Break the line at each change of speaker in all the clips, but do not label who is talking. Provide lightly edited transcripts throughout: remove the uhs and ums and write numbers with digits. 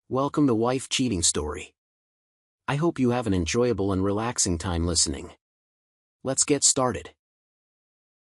Welcome to Wife Cheating Story. I hope you have an enjoyable and relaxing time listening. Let's get started.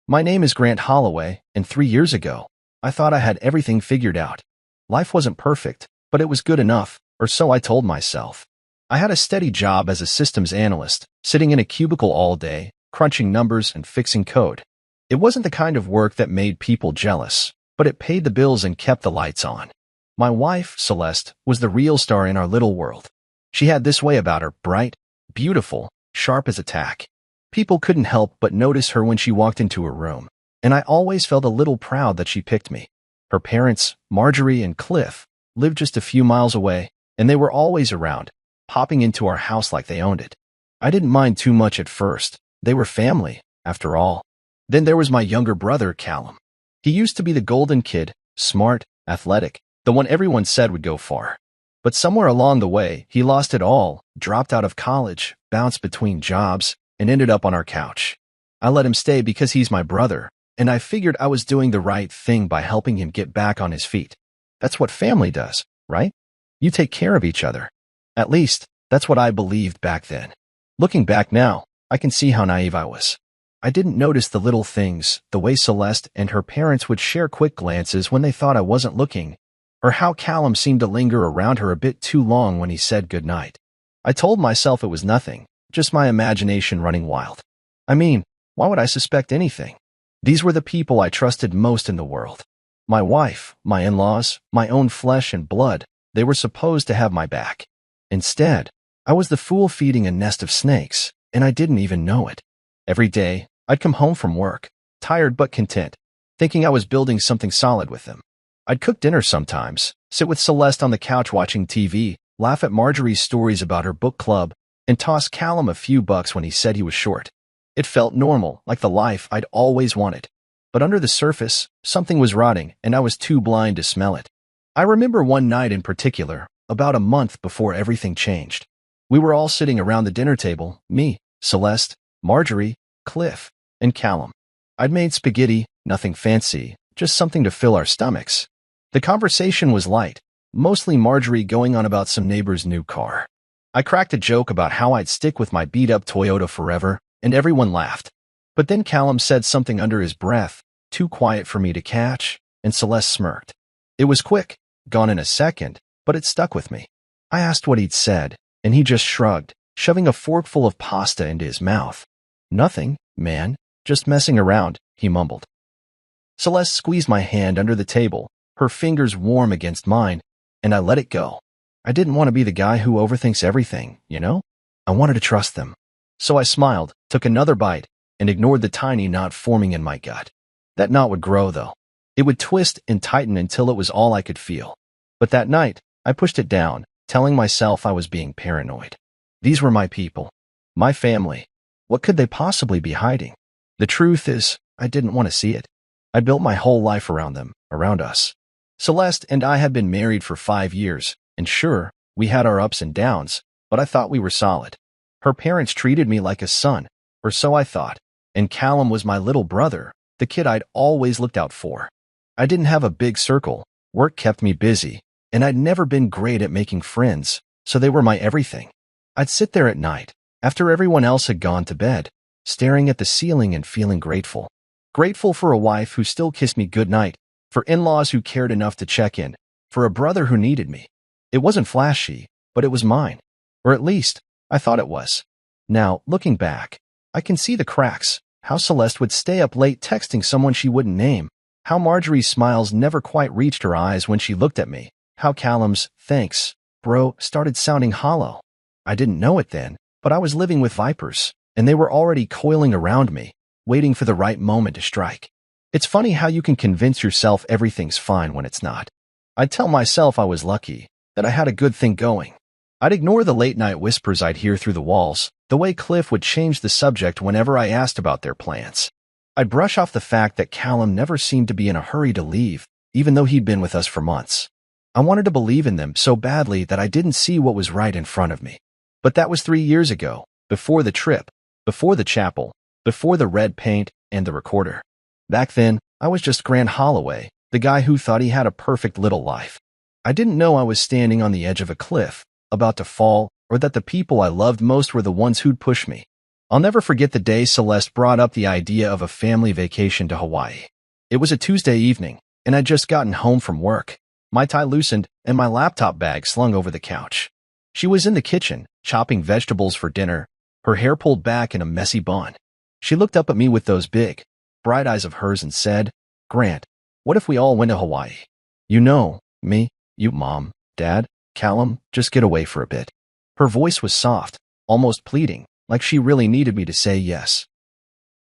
My name is Grant Holloway, and 3 years ago, I thought I had everything figured out. Life wasn't perfect, but it was good enough, or so I told myself. I had a steady job as a systems analyst, sitting in a cubicle all day, crunching numbers and fixing code. It wasn't the kind of work that made people jealous, but it paid the bills and kept the lights on. My wife, Celeste, was the real star in our little world. She had this way about her, bright, beautiful, sharp as a tack. People couldn't help but notice her when she walked into a room, and I always felt a little proud that she picked me. Her parents, Marjorie and Cliff, lived just a few miles away, and they were always around, popping into our house like they owned it. I didn't mind too much at first. They were family, after all. Then there was my younger brother, Callum. He used to be the golden kid, smart, athletic, the one everyone said would go far. But somewhere along the way, he lost it all, dropped out of college, bounced between jobs, and ended up on our couch. I let him stay because he's my brother, and I figured I was doing the right thing by helping him get back on his feet. That's what family does, right? You take care of each other. At least, that's what I believed back then. Looking back now, I can see how naive I was. I didn't notice the little things, the way Celeste and her parents would share quick glances when they thought I wasn't looking, or how Callum seemed to linger around her a bit too long when he said goodnight. I told myself it was nothing, just my imagination running wild. I mean, why would I suspect anything? These were the people I trusted most in the world. My wife, my in-laws, my own flesh and blood, they were supposed to have my back. Instead, I was the fool feeding a nest of snakes, and I didn't even know it. Every day, I'd come home from work, tired but content, thinking I was building something solid with them. I'd cook dinner sometimes, sit with Celeste on the couch watching TV, laugh at Marjorie's stories about her book club, and toss Callum a few bucks when he said he was short. It felt normal, like the life I'd always wanted. But under the surface, something was rotting, and I was too blind to smell it. I remember one night in particular, about a month before everything changed. We were all sitting around the dinner table, me, Celeste, Marjorie, Cliff, and Callum. I'd made spaghetti, nothing fancy, just something to fill our stomachs. The conversation was light, mostly Marjorie going on about some neighbor's new car. I cracked a joke about how I'd stick with my beat-up Toyota forever, and everyone laughed. But then Callum said something under his breath, too quiet for me to catch, and Celeste smirked. It was quick, gone in a second, but it stuck with me. I asked what he'd said, and he just shrugged, shoving a forkful of pasta into his mouth. "Nothing, man, just messing around," he mumbled. Celeste squeezed my hand under the table, her fingers warm against mine, and I let it go. I didn't want to be the guy who overthinks everything, you know? I wanted to trust them. So I smiled, took another bite, and ignored the tiny knot forming in my gut. That knot would grow, though. It would twist and tighten until it was all I could feel. But that night, I pushed it down, telling myself I was being paranoid. These were my people, my family. What could they possibly be hiding? The truth is, I didn't want to see it. I built my whole life around them, around us. Celeste and I had been married for 5 years, and sure, we had our ups and downs, but I thought we were solid. Her parents treated me like a son, or so I thought, and Callum was my little brother, the kid I'd always looked out for. I didn't have a big circle, work kept me busy, and I'd never been great at making friends, so they were my everything. I'd sit there at night, after everyone else had gone to bed, staring at the ceiling and feeling grateful. Grateful for a wife who still kissed me goodnight, for in-laws who cared enough to check in, for a brother who needed me. It wasn't flashy, but it was mine. Or at least, I thought it was. Now, looking back, I can see the cracks, how Celeste would stay up late texting someone she wouldn't name, how Marjorie's smiles never quite reached her eyes when she looked at me, how Callum's "thanks, bro" started sounding hollow. I didn't know it then, but I was living with vipers, and they were already coiling around me, waiting for the right moment to strike. It's funny how you can convince yourself everything's fine when it's not. I'd tell myself I was lucky, that I had a good thing going. I'd ignore the late-night whispers I'd hear through the walls, the way Cliff would change the subject whenever I asked about their plans. I'd brush off the fact that Callum never seemed to be in a hurry to leave, even though he'd been with us for months. I wanted to believe in them so badly that I didn't see what was right in front of me. But that was 3 years ago, before the trip, before the chapel, before the red paint and the recorder. Back then, I was just Grant Holloway, the guy who thought he had a perfect little life. I didn't know I was standing on the edge of a cliff, about to fall, or that the people I loved most were the ones who'd push me. I'll never forget the day Celeste brought up the idea of a family vacation to Hawaii. It was a Tuesday evening, and I'd just gotten home from work, my tie loosened and my laptop bag slung over the couch. She was in the kitchen, chopping vegetables for dinner, her hair pulled back in a messy bun. She looked up at me with those big, bright eyes of hers and said, "Grant, what if we all went to Hawaii? You know, me, you, Mom, Dad, Callum, just get away for a bit." Her voice was soft, almost pleading, like she really needed me to say yes.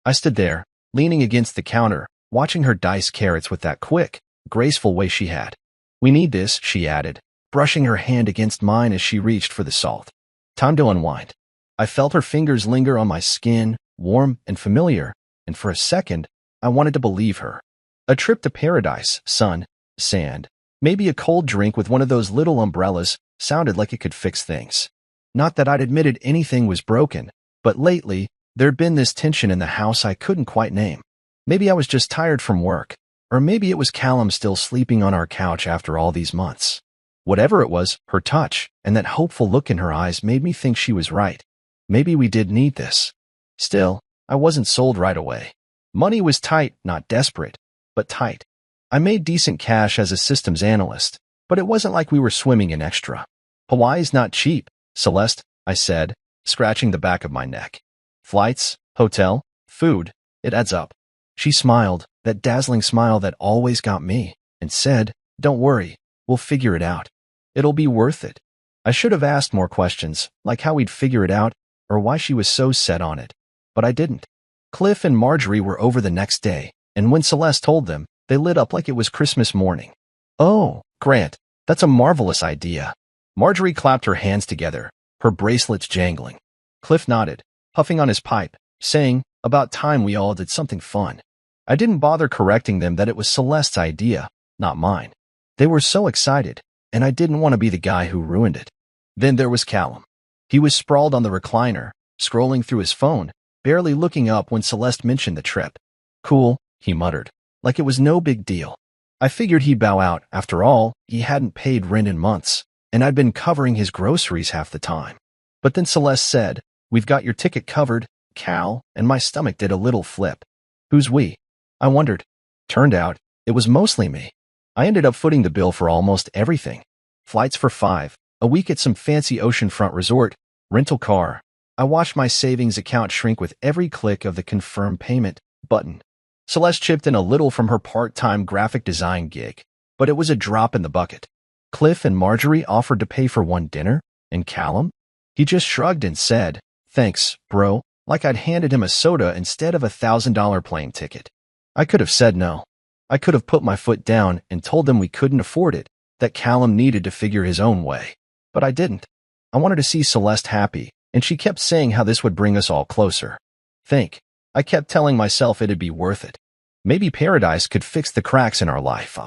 I stood there, leaning against the counter, watching her dice carrots with that quick, graceful way she had. "We need this," she added, brushing her hand against mine as she reached for the salt. "Time to unwind." I felt her fingers linger on my skin, warm and familiar, and for a second, I wanted to believe her. A trip to paradise, sun, sand, maybe a cold drink with one of those little umbrellas sounded like it could fix things. Not that I'd admitted anything was broken, but lately, there'd been this tension in the house I couldn't quite name. Maybe I was just tired from work, or maybe it was Callum still sleeping on our couch after all these months. Whatever it was, her touch and that hopeful look in her eyes made me think she was right. Maybe we did need this. Still, I wasn't sold right away. Money was tight, not desperate, but tight. I made decent cash as a systems analyst, but it wasn't like we were swimming in extra. "Hawaii's not cheap, Celeste," I said, scratching the back of my neck. "Flights, hotel, food, it adds up." She smiled, that dazzling smile that always got me, and said, "Don't worry, we'll figure it out. It'll be worth it." I should have asked more questions, like how we'd figure it out, or why she was so set on it. But I didn't. Cliff and Marjorie were over the next day, and when Celeste told them, they lit up like it was Christmas morning. "Oh, Grant, that's a marvelous idea." Marjorie clapped her hands together, her bracelets jangling. Cliff nodded, puffing on his pipe, saying, "About time we all did something fun." I didn't bother correcting them that it was Celeste's idea, not mine. They were so excited, and I didn't want to be the guy who ruined it. Then there was Callum. He was sprawled on the recliner, scrolling through his phone, barely looking up when Celeste mentioned the trip. "Cool," he muttered, like it was no big deal. I figured he'd bow out. After all, he hadn't paid rent in months, and I'd been covering his groceries half the time. But then Celeste said, "We've got your ticket covered, Cal," and my stomach did a little flip. Who's we? I wondered. Turned out, it was mostly me. I ended up footing the bill for almost everything. Flights for 5, a week at some fancy oceanfront resort, rental car. I watched my savings account shrink with every click of the confirm payment button. Celeste chipped in a little from her part-time graphic design gig, but it was a drop in the bucket. Cliff and Marjorie offered to pay for one dinner, and Callum? He just shrugged and said, "Thanks, bro," like I'd handed him a soda instead of a $1,000 plane ticket. I could have said no. I could have put my foot down and told them we couldn't afford it, that Callum needed to figure his own way. But I didn't. I wanted to see Celeste happy, and she kept saying how this would bring us all closer. I kept telling myself it'd be worth it. Maybe paradise could fix the cracks in our life.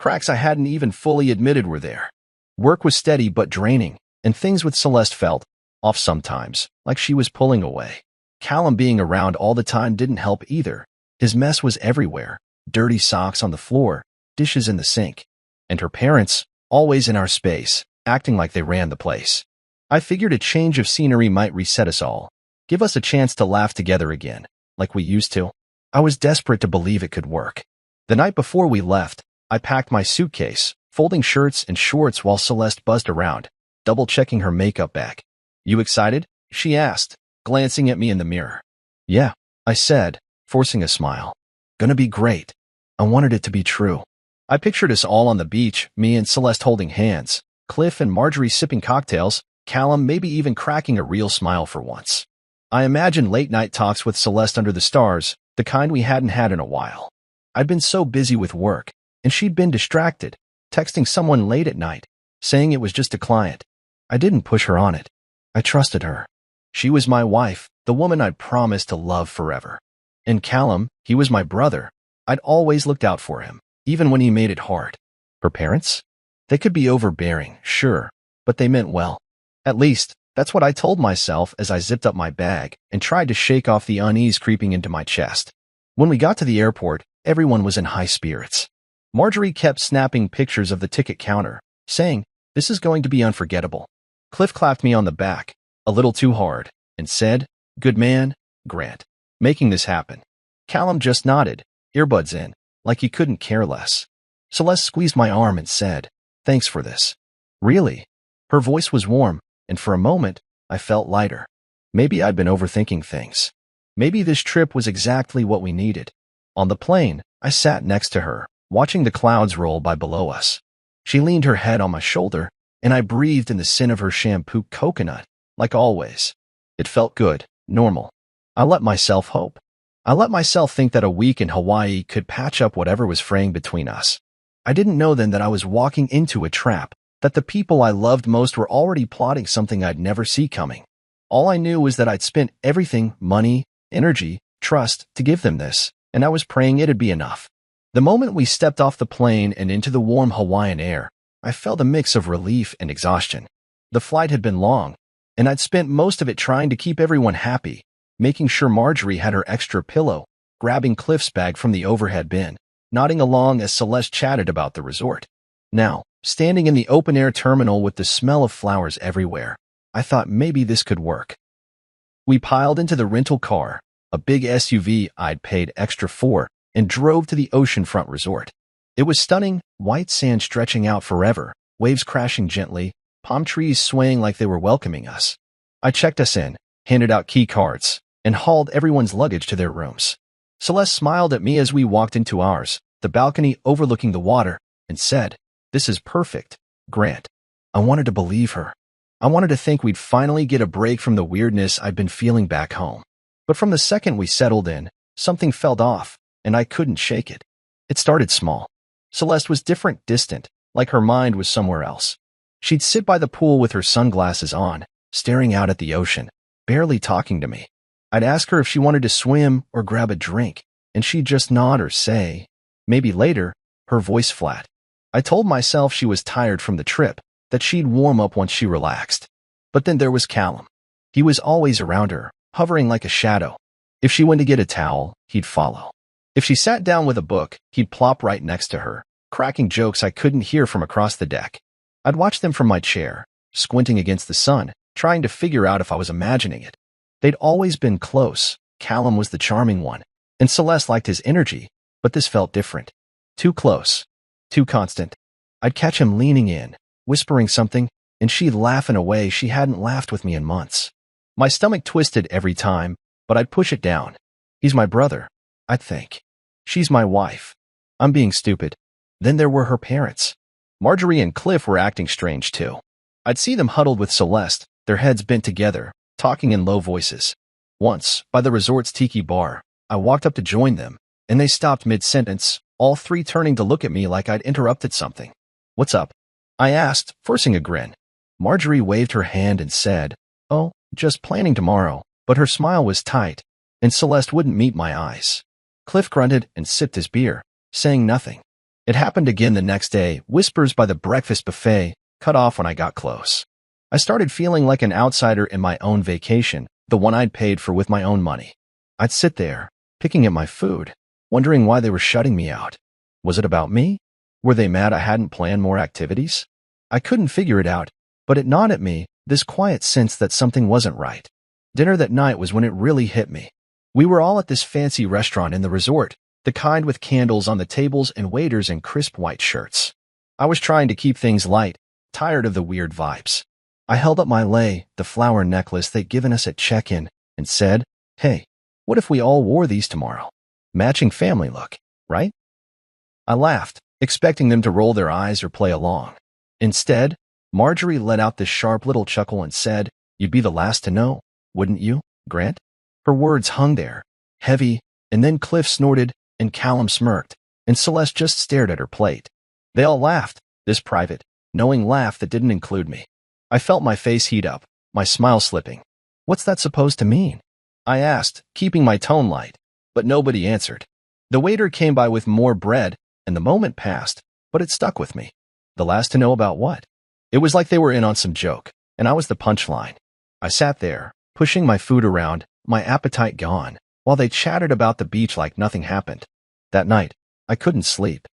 Cracks I hadn't even fully admitted were there. Work was steady but draining, and things with Celeste felt off sometimes, like she was pulling away. Callum being around all the time didn't help either. His mess was everywhere, dirty socks on the floor, dishes in the sink. And her parents, always in our space, acting like they ran the place. I figured a change of scenery might reset us all, give us a chance to laugh together again, like we used to. I was desperate to believe it could work. The night before we left, I packed my suitcase, folding shirts and shorts while Celeste buzzed around, double-checking her makeup bag. "You excited?" she asked, glancing at me in the mirror. "Yeah," I said, forcing a smile. "Gonna be great." I wanted it to be true. I pictured us all on the beach, me and Celeste holding hands, Cliff and Marjorie sipping cocktails, Callum maybe even cracking a real smile for once. I imagined late-night talks with Celeste under the stars, the kind we hadn't had in a while. I'd been so busy with work, and she'd been distracted, texting someone late at night, saying it was just a client. I didn't push her on it. I trusted her. She was my wife, the woman I'd promised to love forever. And Callum, he was my brother. I'd always looked out for him, even when he made it hard. Her parents? They could be overbearing, sure, but they meant well. At least, that's what I told myself as I zipped up my bag and tried to shake off the unease creeping into my chest. When we got to the airport, everyone was in high spirits. Marjorie kept snapping pictures of the ticket counter, saying, "This is going to be unforgettable." Cliff clapped me on the back, a little too hard, and said, "Good man, Grant, making this happen." Callum just nodded, earbuds in, like he couldn't care less. Celeste squeezed my arm and said, "Thanks for this." "Really?" Her voice was warm, and for a moment, I felt lighter. Maybe I'd been overthinking things. Maybe this trip was exactly what we needed. On the plane, I sat next to her, watching the clouds roll by below us. She leaned her head on my shoulder, and I breathed in the scent of her shampoo coconut, like always. It felt good, normal. I let myself hope. I let myself think that a week in Hawaii could patch up whatever was fraying between us. I didn't know then that I was walking into a trap, that the people I loved most were already plotting something I'd never see coming. All I knew was that I'd spent everything, money, energy, trust, to give them this, and I was praying it'd be enough. The moment we stepped off the plane and into the warm Hawaiian air, I felt a mix of relief and exhaustion. The flight had been long, and I'd spent most of it trying to keep everyone happy, making sure Marjorie had her extra pillow, grabbing Cliff's bag from the overhead bin, nodding along as Celeste chatted about the resort. Now, standing in the open-air terminal with the smell of flowers everywhere, I thought maybe this could work. We piled into the rental car, a big SUV I'd paid extra for, and drove to the oceanfront resort. It was stunning, white sand stretching out forever, waves crashing gently, palm trees swaying like they were welcoming us. I checked us in, handed out key cards, and hauled everyone's luggage to their rooms. Celeste smiled at me as we walked into ours, the balcony overlooking the water, and said, "This is perfect, Grant." I wanted to believe her. I wanted to think we'd finally get a break from the weirdness I'd been feeling back home. But from the second we settled in, something felt off, and I couldn't shake it. It started small. Celeste was different, distant, like her mind was somewhere else. She'd sit by the pool with her sunglasses on, staring out at the ocean, barely talking to me. I'd ask her if she wanted to swim or grab a drink, and she'd just nod or say, maybe later, her voice flat. I told myself she was tired from the trip, that she'd warm up once she relaxed. But then there was Callum. He was always around her, hovering like a shadow. If she went to get a towel, he'd follow. If she sat down with a book, he'd plop right next to her, cracking jokes I couldn't hear from across the deck. I'd watch them from my chair, squinting against the sun, trying to figure out if I was imagining it. They'd always been close. Callum was the charming one, and Celeste liked his energy, but this felt different. Too close. Too constant. I'd catch him leaning in, whispering something, and she'd laugh in a way she hadn't laughed with me in months. My stomach twisted every time, but I'd push it down. He's my brother, I'd think. She's my wife. I'm being stupid. Then there were her parents. Marjorie and Cliff were acting strange too. I'd see them huddled with Celeste, their heads bent together, talking in low voices. Once, by the resort's tiki bar, I walked up to join them, and they stopped mid-sentence, all three turning to look at me like I'd interrupted something. "What's up?" I asked, forcing a grin. Marjorie waved her hand and said, "Oh, just planning tomorrow," but her smile was tight, and Celeste wouldn't meet my eyes. Cliff grunted and sipped his beer, saying nothing. It happened again the next day, whispers by the breakfast buffet, cut off when I got close. I started feeling like an outsider in my own vacation, the one I'd paid for with my own money. I'd sit there, picking at my food, wondering why they were shutting me out. Was it about me? Were they mad I hadn't planned more activities? I couldn't figure it out, but it gnawed at me, this quiet sense that something wasn't right. Dinner that night was when it really hit me. We were all at this fancy restaurant in the resort, the kind with candles on the tables and waiters in crisp white shirts. I was trying to keep things light, tired of the weird vibes. I held up my lei, the flower necklace they'd given us at check-in, and said, "Hey, what if we all wore these tomorrow? Matching family look, right?" I laughed, expecting them to roll their eyes or play along. Instead, Marjorie let out this sharp little chuckle and said, "You'd be the last to know, wouldn't you, Grant?" Her words hung there, heavy, and then Cliff snorted, and Callum smirked, and Celeste just stared at her plate. They all laughed, this private, knowing laugh that didn't include me. I felt my face heat up, my smile slipping. "What's that supposed to mean?" I asked, keeping my tone light, but nobody answered. The waiter came by with more bread, and the moment passed, but it stuck with me. The last to know about what? It was like they were in on some joke, and I was the punchline. I sat there, pushing my food around, my appetite gone, while they chattered about the beach like nothing happened. That night, I couldn't sleep.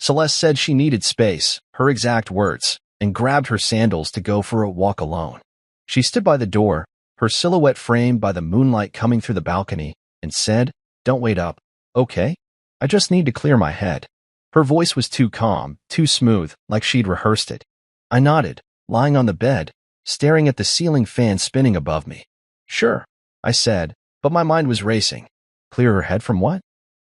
Celeste said she needed space, her exact words, and grabbed her sandals to go for a walk alone. She stood by the door, her silhouette framed by the moonlight coming through the balcony, and said, "Don't wait up, okay? I just need to clear my head." Her voice was too calm, too smooth, like she'd rehearsed it. I nodded, lying on the bed, staring at the ceiling fan spinning above me. "Sure," I said, but my mind was racing. Clear her head from what?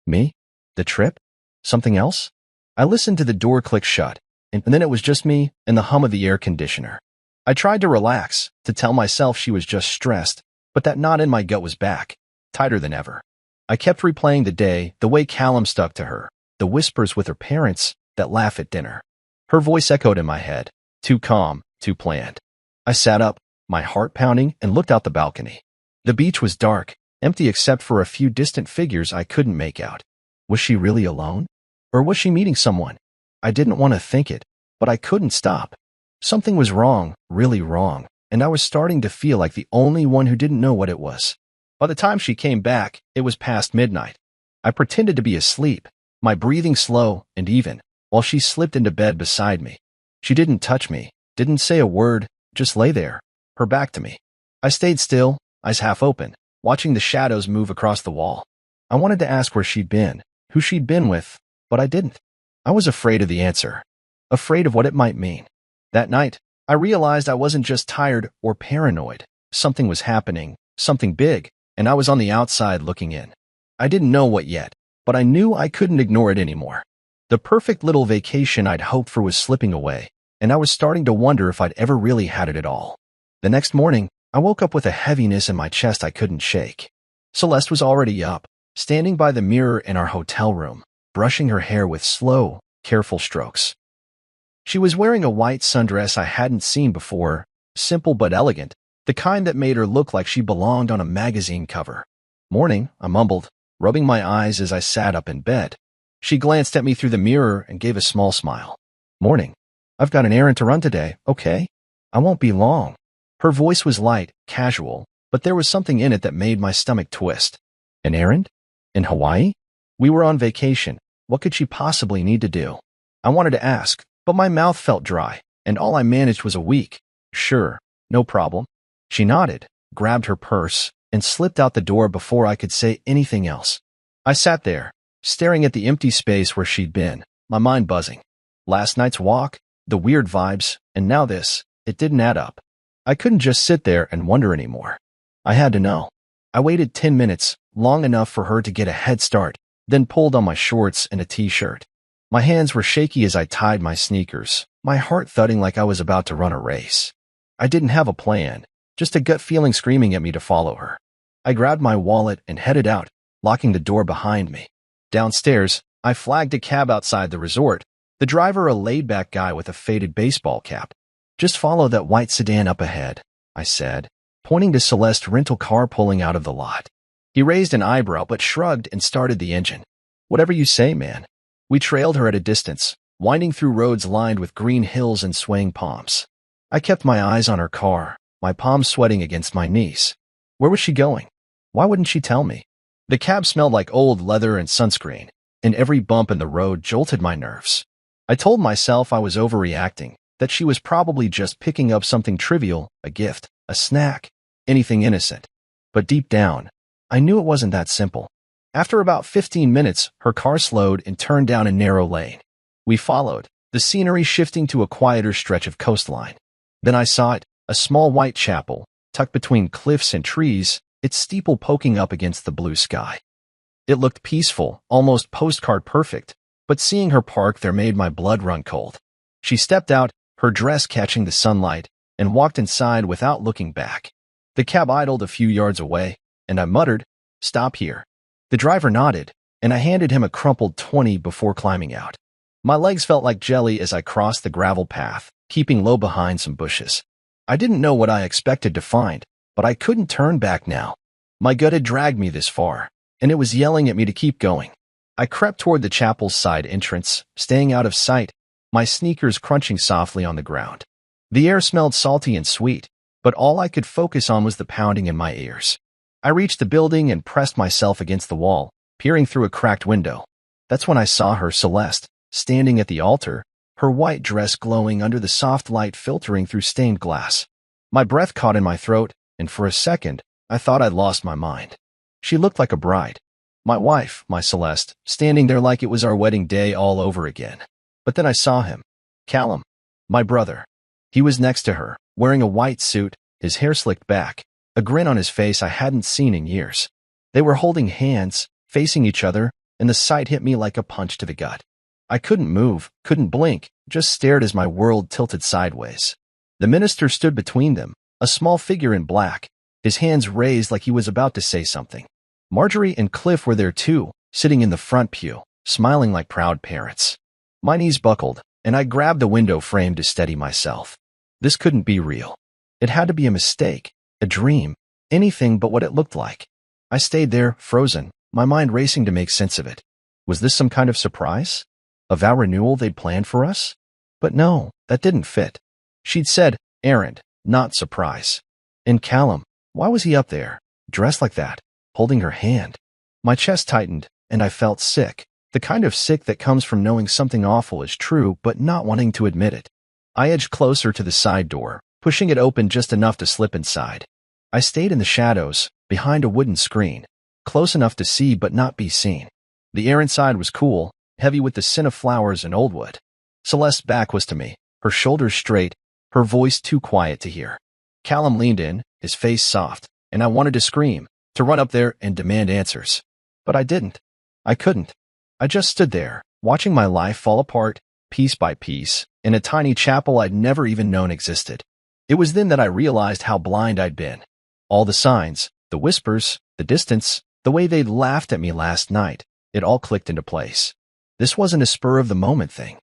Me? The trip? Something else? I listened to the door click shut, and then it was just me and the hum of the air conditioner. I tried to relax, to tell myself she was just stressed, but that knot in my gut was back, tighter than ever. I kept replaying the day, the way Callum stuck to her, the whispers with her parents, that laugh at dinner. Her voice echoed in my head, too calm, too planned. I sat up, my heart pounding, and looked out the balcony. The beach was dark, empty except for a few distant figures I couldn't make out. Was she really alone? Or was she meeting someone? I didn't want to think it, but I couldn't stop. Something was wrong, really wrong, and I was starting to feel like the only one who didn't know what it was. By the time she came back, it was past midnight. I pretended to be asleep, my breathing slow and even, while she slipped into bed beside me. She didn't touch me, didn't say a word, just lay there, her back to me. I stayed still, eyes half open, watching the shadows move across the wall. I wanted to ask where she'd been, who she'd been with, but I didn't. I was afraid of the answer, afraid of what it might mean. That night, I realized I wasn't just tired or paranoid. Something was happening, something big, and I was on the outside looking in. I didn't know what yet, but I knew I couldn't ignore it anymore. The perfect little vacation I'd hoped for was slipping away, and I was starting to wonder if I'd ever really had it at all. The next morning, I woke up with a heaviness in my chest I couldn't shake. Celeste was already up, standing by the mirror in our hotel room, brushing her hair with slow, careful strokes. She was wearing a white sundress I hadn't seen before, simple but elegant, the kind that made her look like she belonged on a magazine cover. "Morning," I mumbled, rubbing my eyes as I sat up in bed. She glanced at me through the mirror and gave a small smile. "Morning. I've got an errand to run today, okay? I won't be long." Her voice was light, casual, but there was something in it that made my stomach twist. An errand? In Hawaii? We were on vacation. What could she possibly need to do? I wanted to ask, but my mouth felt dry, and all I managed was a weak, "Sure, no problem." She nodded, grabbed her purse, and slipped out the door before I could say anything else. I sat there, staring at the empty space where she'd been, my mind buzzing. Last night's walk, the weird vibes, and now this, it didn't add up. I couldn't just sit there and wonder anymore. I had to know. I waited 10 minutes, long enough for her to get a head start, then pulled on my shorts and a t-shirt. My hands were shaky as I tied my sneakers, my heart thudding like I was about to run a race. I didn't have a plan, just a gut feeling screaming at me to follow her. I grabbed my wallet and headed out, locking the door behind me. Downstairs, I flagged a cab outside the resort, the driver a laid-back guy with a faded baseball cap. "Just follow that white sedan up ahead," I said, pointing to Celeste's rental car pulling out of the lot. He raised an eyebrow but shrugged and started the engine. "Whatever you say, man." We trailed her at a distance, winding through roads lined with green hills and swaying palms. I kept my eyes on her car, my palms sweating against my knees. Where was she going? Why wouldn't she tell me? The cab smelled like old leather and sunscreen, and every bump in the road jolted my nerves. I told myself I was overreacting, that she was probably just picking up something trivial, a gift, a snack, anything innocent. But deep down, I knew it wasn't that simple. After about 15 minutes, her car slowed and turned down a narrow lane. We followed, the scenery shifting to a quieter stretch of coastline. Then I saw it, a small white chapel, tucked between cliffs and trees, its steeple poking up against the blue sky. It looked peaceful, almost postcard perfect, but seeing her park there made my blood run cold. She stepped out, her dress catching the sunlight, and walked inside without looking back. The cab idled a few yards away, and I muttered, "Stop here." The driver nodded, and I handed him a crumpled 20 before climbing out. My legs felt like jelly as I crossed the gravel path, keeping low behind some bushes. I didn't know what I expected to find, but I couldn't turn back now. My gut had dragged me this far, and it was yelling at me to keep going. I crept toward the chapel's side entrance, staying out of sight, my sneakers crunching softly on the ground. The air smelled salty and sweet, but all I could focus on was the pounding in my ears. I reached the building and pressed myself against the wall, peering through a cracked window. That's when I saw her, Celeste, standing at the altar, her white dress glowing under the soft light filtering through stained glass. My breath caught in my throat, and for a second, I thought I'd lost my mind. She looked like a bride. My wife, my Celeste, standing there like it was our wedding day all over again. But then I saw him. Callum. My brother. He was next to her, wearing a white suit, his hair slicked back, a grin on his face I hadn't seen in years. They were holding hands, facing each other, and the sight hit me like a punch to the gut. I couldn't move, couldn't blink, just stared as my world tilted sideways. The minister stood between them, a small figure in black, his hands raised like he was about to say something. Marjorie and Cliff were there too, sitting in the front pew, smiling like proud parents. My knees buckled, and I grabbed the window frame to steady myself. This couldn't be real. It had to be a mistake, a dream, anything but what it looked like. I stayed there, frozen, my mind racing to make sense of it. Was this some kind of surprise? A vow renewal they'd planned for us? But no, that didn't fit. She'd said, errand, not surprise. And Callum, why was he up there, dressed like that, holding her hand? My chest tightened, and I felt sick, the kind of sick that comes from knowing something awful is true but not wanting to admit it. I edged closer to the side door, pushing it open just enough to slip inside. I stayed in the shadows, behind a wooden screen, close enough to see but not be seen. The air inside was cool, heavy with the scent of flowers and old wood. Celeste's back was to me, her shoulders straight, her voice too quiet to hear. Callum leaned in, his face soft, and I wanted to scream, to run up there and demand answers. But I didn't. I couldn't. I just stood there, watching my life fall apart, piece by piece, in a tiny chapel I'd never even known existed. It was then that I realized how blind I'd been. All the signs, the whispers, the distance, the way they'd laughed at me last night, it all clicked into place. This wasn't a spur-of-the-moment thing.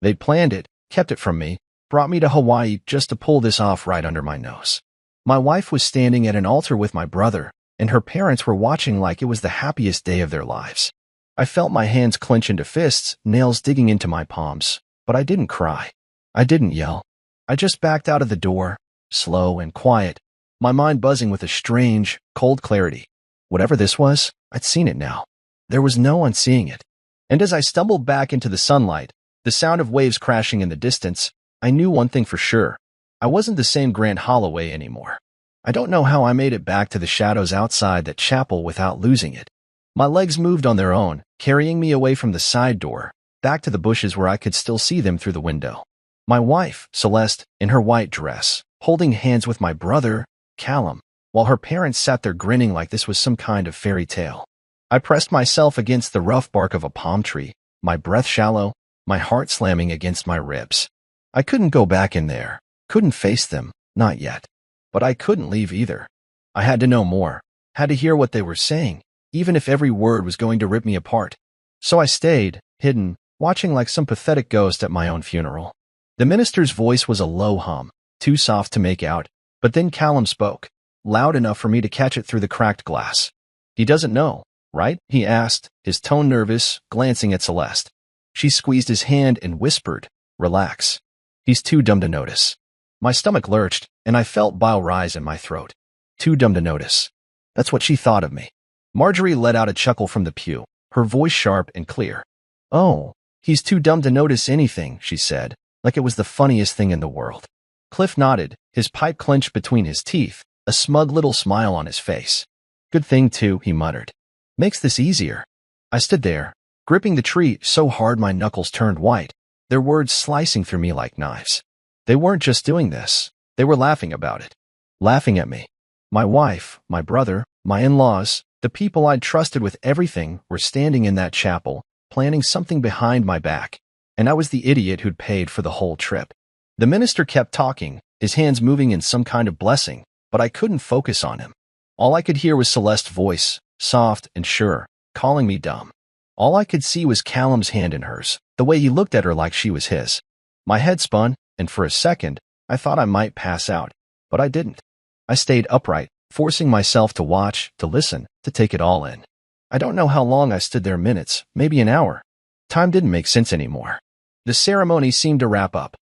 They'd planned it, kept it from me, brought me to Hawaii just to pull this off right under my nose. My wife was standing at an altar with my brother, and her parents were watching like it was the happiest day of their lives. I felt my hands clench into fists, nails digging into my palms, but I didn't cry. I didn't yell. I just backed out of the door, slow and quiet, my mind buzzing with a strange, cold clarity. Whatever this was, I'd seen it now. There was no unseeing it. And as I stumbled back into the sunlight, the sound of waves crashing in the distance, I knew one thing for sure. I wasn't the same Grant Holloway anymore. I don't know how I made it back to the shadows outside that chapel without losing it. My legs moved on their own, carrying me away from the side door, back to the bushes where I could still see them through the window. My wife, Celeste, in her white dress, holding hands with my brother, Callum, while her parents sat there grinning like this was some kind of fairy tale. I pressed myself against the rough bark of a palm tree, my breath shallow, my heart slamming against my ribs. I couldn't go back in there, couldn't face them, not yet. But I couldn't leave either. I had to know more, had to hear what they were saying, even if every word was going to rip me apart. So I stayed, hidden, watching like some pathetic ghost at my own funeral. The minister's voice was a low hum, too soft to make out, but then Callum spoke, loud enough for me to catch it through the cracked glass. He doesn't know, right? He asked, his tone nervous, glancing at Celeste. She squeezed his hand and whispered, relax. He's too dumb to notice. My stomach lurched, and I felt bile rise in my throat. Too dumb to notice. That's what she thought of me. Marjorie let out a chuckle from the pew, her voice sharp and clear. Oh, he's too dumb to notice anything, she said, like it was the funniest thing in the world. Cliff nodded, his pipe clenched between his teeth, a smug little smile on his face. Good thing, too, he muttered. Makes this easier. I stood there, gripping the tree so hard my knuckles turned white, their words slicing through me like knives. They weren't just doing this. They were laughing about it. Laughing at me. My wife, my brother, my in-laws, the people I'd trusted with everything were standing in that chapel, planning something behind my back, and I was the idiot who'd paid for the whole trip. The minister kept talking, his hands moving in some kind of blessing, but I couldn't focus on him. All I could hear was Celeste's voice, soft and sure, calling me dumb. All I could see was Callum's hand in hers, the way he looked at her like she was his. My head spun, and for a second, I thought I might pass out, but I didn't. I stayed upright, forcing myself to watch, to listen, to take it all in. I don't know how long I stood there, minutes, maybe an hour. Time didn't make sense anymore. The ceremony seemed to wrap up.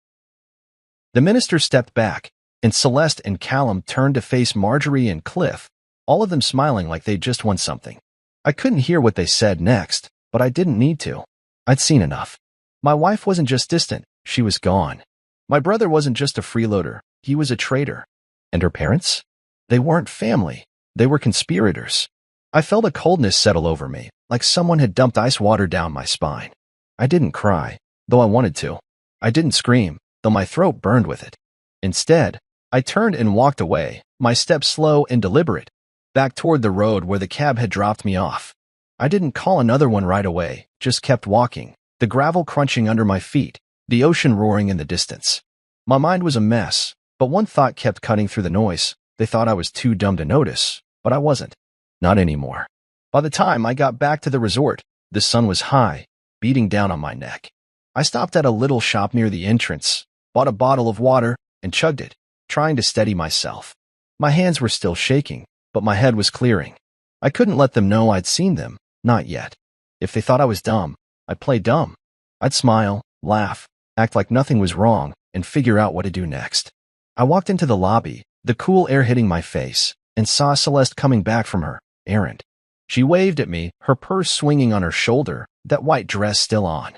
The minister stepped back, and Celeste and Callum turned to face Marjorie and Cliff, all of them smiling like they'd just won something. I couldn't hear what they said next, but I didn't need to. I'd seen enough. My wife wasn't just distant, she was gone. My brother wasn't just a freeloader, he was a traitor. And her parents? They weren't family, they were conspirators. I felt a coldness settle over me, like someone had dumped ice water down my spine. I didn't cry, though I wanted to. I didn't scream, though my throat burned with it. Instead, I turned and walked away, my steps slow and deliberate, back toward the road where the cab had dropped me off. I didn't call another one right away, just kept walking, the gravel crunching under my feet, the ocean roaring in the distance. My mind was a mess, but one thought kept cutting through the noise. They thought I was too dumb to notice, but I wasn't. Not anymore. By the time I got back to the resort, the sun was high, beating down on my neck. I stopped at a little shop near the entrance, bought a bottle of water, and chugged it, trying to steady myself. My hands were still shaking, but my head was clearing. I couldn't let them know I'd seen them, not yet. If they thought I was dumb, I'd play dumb. I'd smile, laugh, act like nothing was wrong, and figure out what to do next. I walked into the lobby, the cool air hitting my face, and saw Celeste coming back from her errand. She waved at me, her purse swinging on her shoulder, that white dress still on.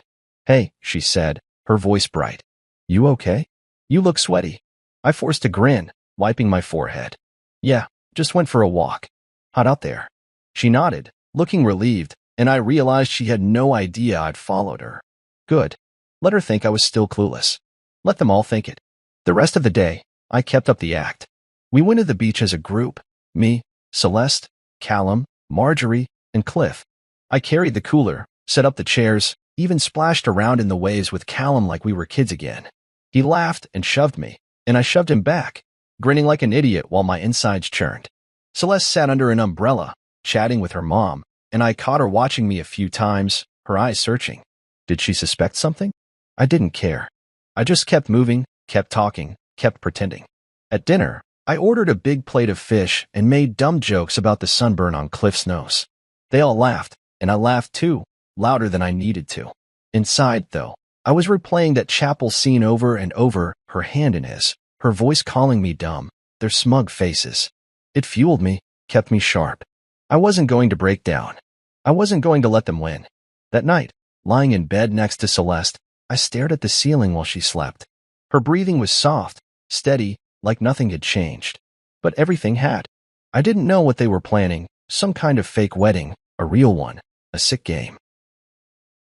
"Hey," she said, her voice bright. "You okay? You look sweaty." I forced a grin, wiping my forehead. "Yeah, just went for a walk. Hot out there." She nodded, looking relieved, and I realized she had no idea I'd followed her. Good. Let her think I was still clueless. Let them all think it. The rest of the day, I kept up the act. We went to the beach as a group. Me, Celeste, Callum, Marjorie, and Cliff. I carried the cooler, set up the chairs, even splashed around in the waves with Callum like we were kids again. He laughed and shoved me, and I shoved him back, grinning like an idiot while my insides churned. Celeste sat under an umbrella, chatting with her mom, and I caught her watching me a few times, her eyes searching. Did she suspect something? I didn't care. I just kept moving, kept talking, kept pretending. At dinner, I ordered a big plate of fish and made dumb jokes about the sunburn on Cliff's nose. They all laughed, and I laughed too, louder than I needed to. Inside, though, I was replaying that chapel scene over and over, her hand in his, her voice calling me dumb, their smug faces. It fueled me, kept me sharp. I wasn't going to break down. I wasn't going to let them win. That night, lying in bed next to Celeste, I stared at the ceiling while she slept. Her breathing was soft, steady, like nothing had changed. But everything had. I didn't know what they were planning, some kind of fake wedding, a real one, a sick game.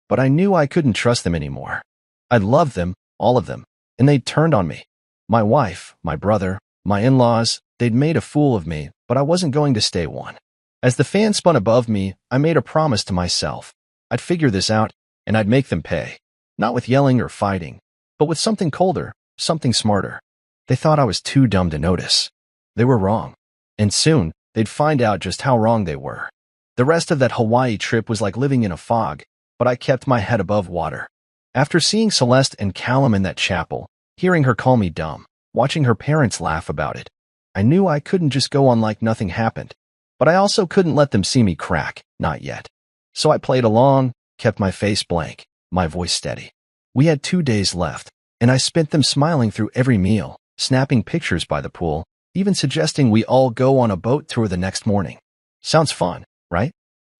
But I knew I couldn't trust them anymore. I'd loved them, all of them, and they'd turned on me. My wife, my brother, my in-laws, they'd made a fool of me, but I wasn't going to stay one. As the fan spun above me, I made a promise to myself. I'd figure this out, and I'd make them pay. Not with yelling or fighting, but with something colder, something smarter. They thought I was too dumb to notice. They were wrong. And soon, they'd find out just how wrong they were. The rest of that Hawaii trip was like living in a fog, but I kept my head above water. After seeing Celeste and Callum in that chapel, hearing her call me dumb, watching her parents laugh about it, I knew I couldn't just go on like nothing happened. But I also couldn't let them see me crack, not yet. So I played along, kept my face blank, my voice steady. We had 2 days left, and I spent them smiling through every meal, snapping pictures by the pool, even suggesting we all go on a boat tour the next morning. Sounds fun, right?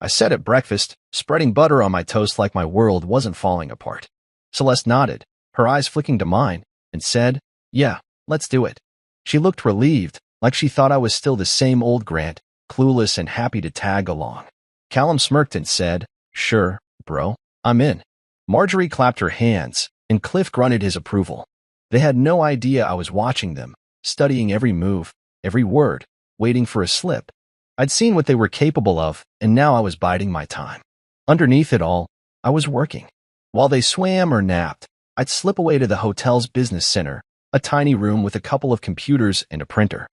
I said at breakfast, spreading butter on my toast like my world wasn't falling apart. Celeste nodded, her eyes flicking to mine, and said, "Yeah, let's do it." She looked relieved, like she thought I was still the same old Grant, clueless and happy to tag along. Callum smirked and said, "Sure, bro, I'm in." Marjorie clapped her hands, and Cliff grunted his approval. They had no idea I was watching them, studying every move, every word, waiting for a slip. I'd seen what they were capable of, and now I was biding my time. Underneath it all, I was working. While they swam or napped, I'd slip away to the hotel's business center, a tiny room with a couple of computers and a printer.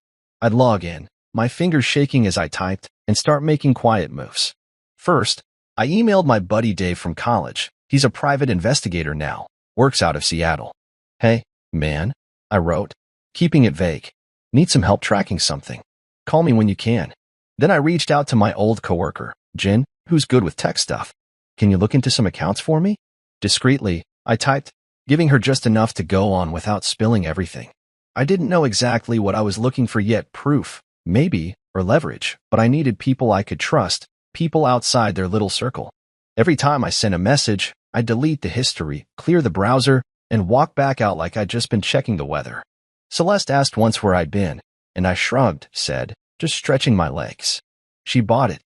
I'd log in, my fingers shaking as I typed, and start making quiet moves. First, I emailed my buddy Dave from college. He's a private investigator now, works out of Seattle. "Hey, man," I wrote, keeping it vague. "Need some help tracking something. Call me when you can." Then I reached out to my old coworker, Jen, who's good with tech stuff. "Can you look into some accounts for me?" Discreetly, I typed, giving her just enough to go on without spilling everything. I didn't know exactly what I was looking for yet, proof, maybe, or leverage, but I needed people I could trust, people outside their little circle. Every time I sent a message, I'd delete the history, clear the browser, and walk back out like I'd just been checking the weather. Celeste asked once where I'd been, and I shrugged, said, just stretching my legs. She bought it.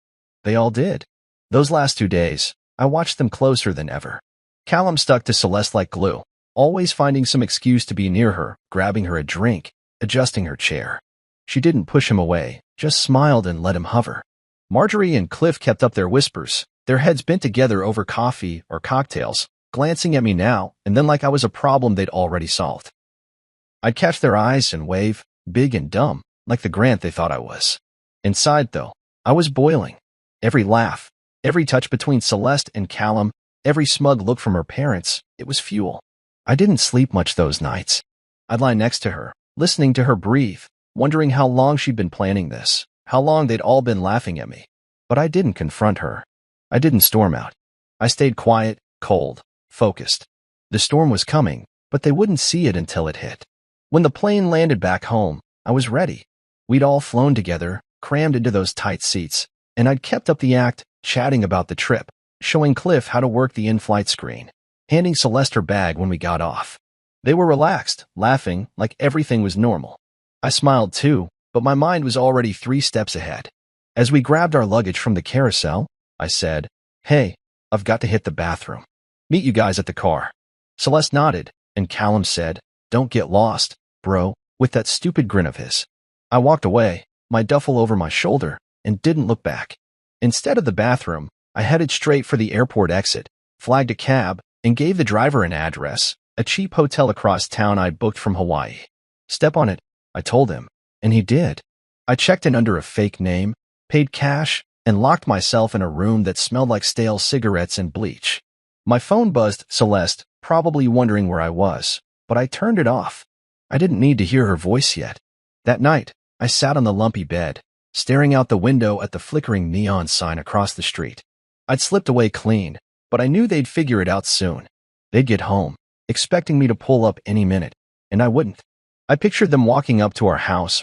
They all did. Those last 2 days, I watched them closer than ever. Callum stuck to Celeste like glue, always finding some excuse to be near her, grabbing her a drink, adjusting her chair. She didn't push him away, just smiled and let him hover. Marjorie and Cliff kept up their whispers, their heads bent together over coffee or cocktails, glancing at me now and then like I was a problem they'd already solved. I'd catch their eyes and wave, big and dumb, like the Grant they thought I was. Inside, though, I was boiling. Every laugh, every touch between Celeste and Callum, every smug look from her parents, it was fuel. I didn't sleep much those nights. I'd lie next to her, listening to her breathe, wondering how long she'd been planning this, how long they'd all been laughing at me. But I didn't confront her. I didn't storm out. I stayed quiet, cold, focused. The storm was coming, but they wouldn't see it until it hit. When the plane landed back home, I was ready. We'd all flown together, crammed into those tight seats, and I'd kept up the act, chatting about the trip, showing Cliff how to work the in-flight screen, handing Celeste her bag when we got off. They were relaxed, laughing, like everything was normal. I smiled too, but my mind was already 3 steps ahead. As we grabbed our luggage from the carousel, I said, "Hey, I've got to hit the bathroom. Meet you guys at the car." Celeste nodded, and Callum said, "Don't get lost, bro," with that stupid grin of his. I walked away, my duffel over my shoulder, and didn't look back. Instead of the bathroom, I headed straight for the airport exit, flagged a cab, and gave the driver an address, a cheap hotel across town I'd booked from Hawaii. "Step on it," I told him, and he did. I checked in under a fake name, paid cash, and locked myself in a room that smelled like stale cigarettes and bleach. My phone buzzed Celeste, probably wondering where I was, but I turned it off. I didn't need to hear her voice yet. That night, I sat on the lumpy bed, staring out the window at the flickering neon sign across the street. I'd slipped away clean, but I knew they'd figure it out soon. They'd get home, expecting me to pull up any minute, and I wouldn't. I pictured them walking up to our house,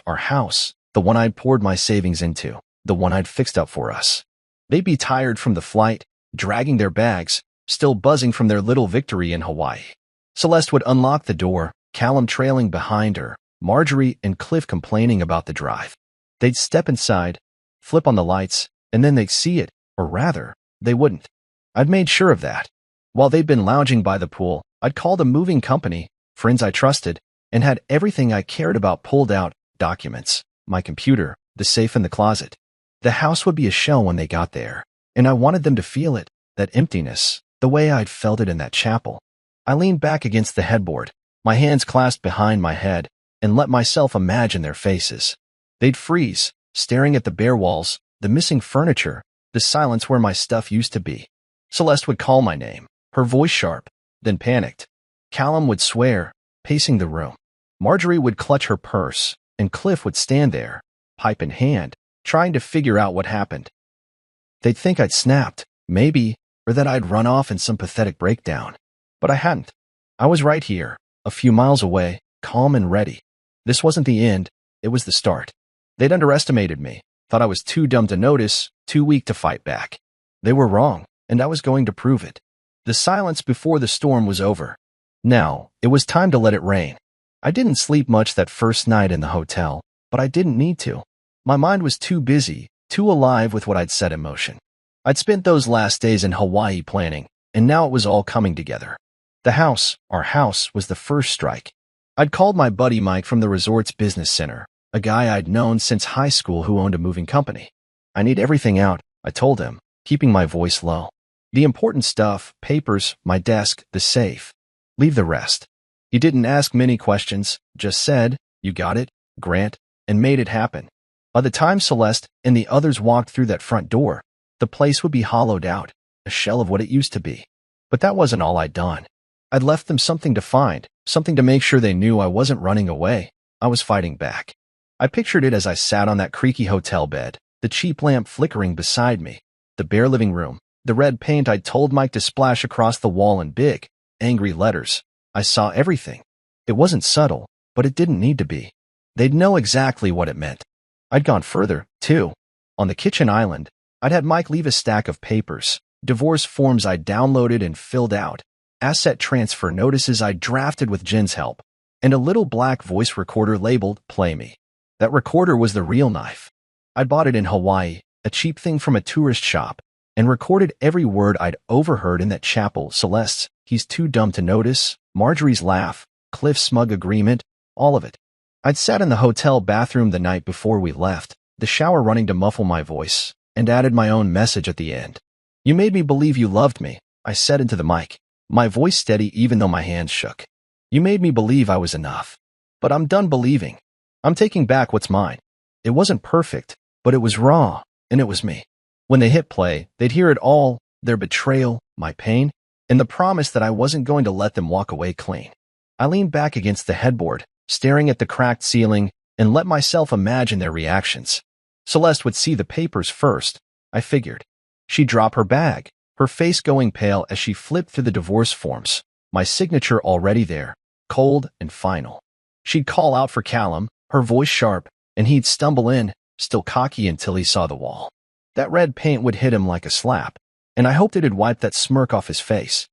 the one I'd poured my savings into, the one I'd fixed up for us. They'd be tired from the flight, dragging their bags, still buzzing from their little victory in Hawaii. Celeste would unlock the door, Callum trailing behind her, Marjorie and Cliff complaining about the drive. They'd step inside, flip on the lights, and then they'd see it, or rather, they wouldn't. I'd made sure of that. While they'd been lounging by the pool, I'd called a moving company, friends I trusted, and had everything I cared about pulled out, documents, my computer, the safe in the closet. The house would be a shell when they got there, and I wanted them to feel it, that emptiness, the way I'd felt it in that chapel. I leaned back against the headboard, my hands clasped behind my head, and let myself imagine their faces. They'd freeze, staring at the bare walls, the missing furniture, the silence where my stuff used to be. Celeste would call my name, her voice sharp, then panicked. Callum would swear, pacing the room. Marjorie would clutch her purse, and Cliff would stand there, pipe in hand, trying to figure out what happened. They'd think I'd snapped, maybe, or that I'd run off in some pathetic breakdown. But I hadn't. I was right here, a few miles away, calm and ready. This wasn't the end, it was the start. They'd underestimated me, thought I was too dumb to notice, too weak to fight back. They were wrong, and I was going to prove it. The silence before the storm was over. Now, it was time to let it rain. I didn't sleep much that first night in the hotel, but I didn't need to. My mind was too busy, too alive with what I'd set in motion. I'd spent those last days in Hawaii planning, and now it was all coming together. The house, our house, was the first strike. I'd called my buddy Mike from the resort's business center, a guy I'd known since high school who owned a moving company. "I need everything out," I told him, keeping my voice low. "The important stuff, papers, my desk, the safe. Leave the rest." He didn't ask many questions, just said, "You got it, Grant," and made it happen. By the time Celeste and the others walked through that front door, the place would be hollowed out, a shell of what it used to be. But that wasn't all I'd done. I'd left them something to find, something to make sure they knew I wasn't running away. I was fighting back. I pictured it as I sat on that creaky hotel bed, the cheap lamp flickering beside me, the bare living room, the red paint I'd told Mike to splash across the wall in big, angry letters. I saw everything. It wasn't subtle, but it didn't need to be. They'd know exactly what it meant. I'd gone further, too. On the kitchen island, I'd had Mike leave a stack of papers, divorce forms I downloaded and filled out, asset transfer notices I drafted with Jen's help, and a little black voice recorder labeled Play Me. That recorder was the real knife. I'd bought it in Hawaii, a cheap thing from a tourist shop, and recorded every word I'd overheard in that chapel. Celeste's, "He's too dumb to notice," Marjorie's laugh, Cliff's smug agreement, all of it. I'd sat in the hotel bathroom the night before we left, the shower running to muffle my voice, and added my own message at the end. "You made me believe you loved me," I said into the mic, my voice steady even though my hands shook. "You made me believe I was enough. But I'm done believing. I'm taking back what's mine. It wasn't perfect, but it was raw, and it was me." When they hit play, they'd hear it all, their betrayal, my pain, and the promise that I wasn't going to let them walk away clean. I leaned back against the headboard, staring at the cracked ceiling, and let myself imagine their reactions. Celeste would see the papers first, I figured. She'd drop her bag, her face going pale as she flipped through the divorce forms, my signature already there, cold and final. She'd call out for Callum, her voice sharp, and he'd stumble in, still cocky until he saw the wall. That red paint would hit him like a slap, and I hoped it'd wipe that smirk off his face.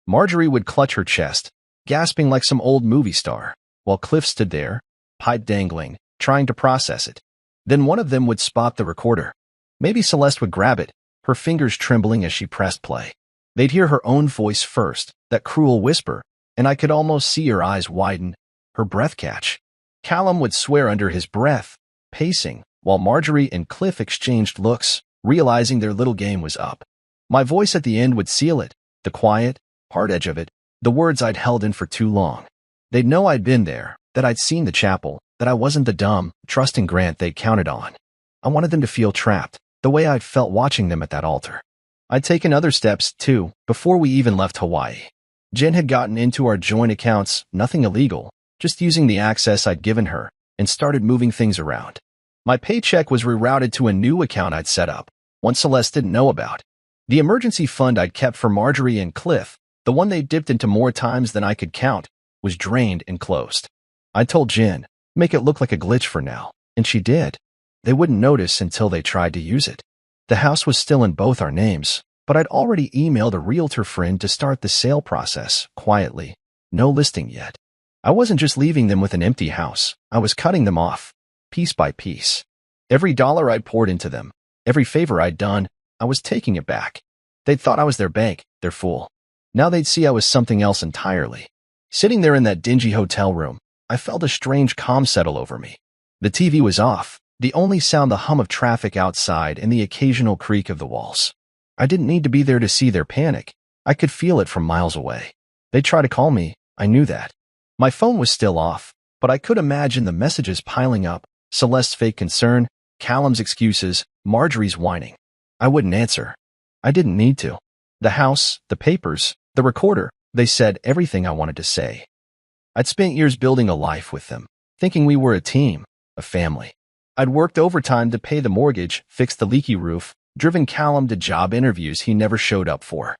Marjorie would clutch her chest, gasping like some old movie star, while Cliff stood there, pipe dangling, trying to process it. Then one of them would spot the recorder. Maybe Celeste would grab it, her fingers trembling as she pressed play. They'd hear her own voice first, that cruel whisper, and I could almost see her eyes widen, her breath catch. Callum would swear under his breath, pacing, while Marjorie and Cliff exchanged looks, realizing their little game was up. My voice at the end would seal it, the quiet, hard edge of it, the words I'd held in for too long. They'd know I'd been there, that I'd seen the chapel, that I wasn't the dumb, trusting Grant they'd counted on. I wanted them to feel trapped, the way I'd felt watching them at that altar. I'd taken other steps, too, before we even left Hawaii. Jen had gotten into our joint accounts, nothing illegal, just using the access I'd given her, and started moving things around. My paycheck was rerouted to a new account I'd set up, one Celeste didn't know about. The emergency fund I'd kept for Marjorie and Cliff, the one they dipped into more times than I could count, was drained and closed. I told Jen, make it look like a glitch for now, and she did. They wouldn't notice until they tried to use it. The house was still in both our names, but I'd already emailed a realtor friend to start the sale process, quietly. No listing yet. I wasn't just leaving them with an empty house, I was cutting them off, piece by piece. Every dollar I'd poured into them, every favor I'd done, I was taking it back. They'd thought I was their bank, their fool. Now they'd see I was something else entirely. Sitting there in that dingy hotel room, I felt a strange calm settle over me. The TV was off, the only sound the hum of traffic outside and the occasional creak of the walls. I didn't need to be there to see their panic. I could feel it from miles away. They'd try to call me, I knew that. My phone was still off, but I could imagine the messages piling up, Celeste's fake concern, Callum's excuses, Marjorie's whining. I wouldn't answer. I didn't need to. The house, the papers, the recorder, they said everything I wanted to say. I'd spent years building a life with them, thinking we were a team, a family. I'd worked overtime to pay the mortgage, fixed the leaky roof, driven Callum to job interviews he never showed up for.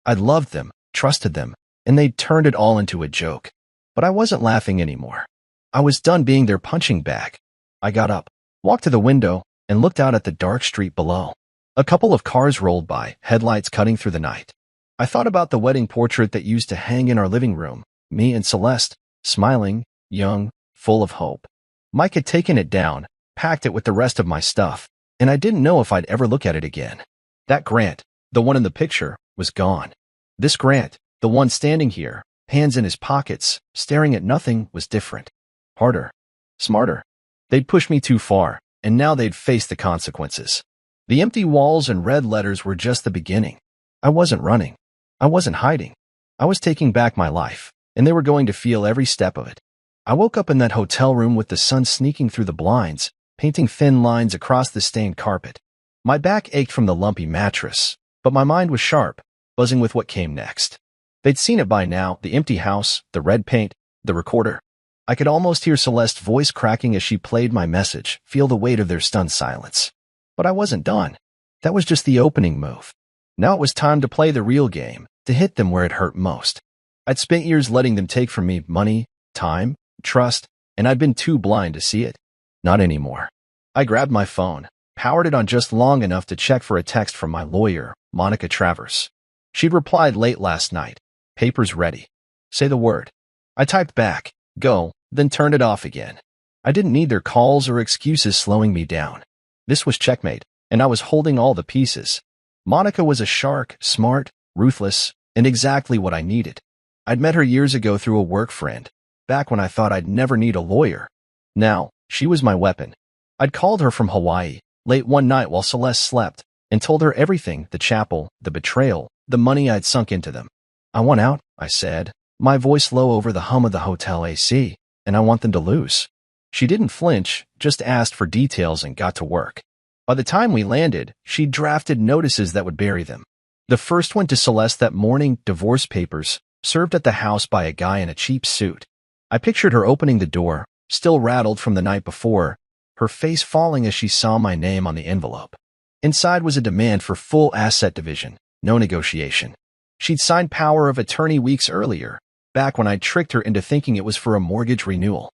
I'd loved them, trusted them, and they'd turned it all into a joke. But I wasn't laughing anymore. I was done being their punching bag. I got up, walked to the window, and looked out at the dark street below. A couple of cars rolled by, headlights cutting through the night. I thought about the wedding portrait that used to hang in our living room, me and Celeste, smiling, young, full of hope. Mike had taken it down, packed it with the rest of my stuff, and I didn't know if I'd ever look at it again. That Grant, the one in the picture, was gone. This Grant, the one standing here, hands in his pockets, staring at nothing, was different. Harder. Smarter. They'd pushed me too far, and now they'd face the consequences. The empty walls and red letters were just the beginning. I wasn't running. I wasn't hiding. I was taking back my life, and they were going to feel every step of it. I woke up in that hotel room with the sun sneaking through the blinds, painting thin lines across the stained carpet. My back ached from the lumpy mattress, but my mind was sharp, buzzing with what came next. They'd seen it by now, the empty house, the red paint, the recorder. I could almost hear Celeste's voice cracking as she played my message, feel the weight of their stunned silence. But I wasn't done. That was just the opening move. Now it was time to play the real game, to hit them where it hurt most. I'd spent years letting them take from me money, time, trust, and I'd been too blind to see it. Not anymore. I grabbed my phone, powered it on just long enough to check for a text from my lawyer, Monica Travers. She'd replied late last night. Papers ready. Say the word. I typed back, go, then turned it off again. I didn't need their calls or excuses slowing me down. This was checkmate, and I was holding all the pieces. Monica was a shark, smart, ruthless, and exactly what I needed. I'd met her years ago through a work friend, back when I thought I'd never need a lawyer. Now, she was my weapon. I'd called her from Hawaii, late one night while Celeste slept, and told her everything, the chapel, the betrayal, the money I'd sunk into them. I want out, I said, my voice low over the hum of the hotel AC, and I want them to lose. She didn't flinch, just asked for details and got to work. By the time we landed, she'd drafted notices that would bury them. The first went to Celeste that morning, divorce papers, served at the house by a guy in a cheap suit. I pictured her opening the door, still rattled from the night before, her face falling as she saw my name on the envelope. Inside was a demand for full asset division, no negotiation. She'd signed power of attorney weeks earlier, back when I tricked her into thinking it was for a mortgage renewal.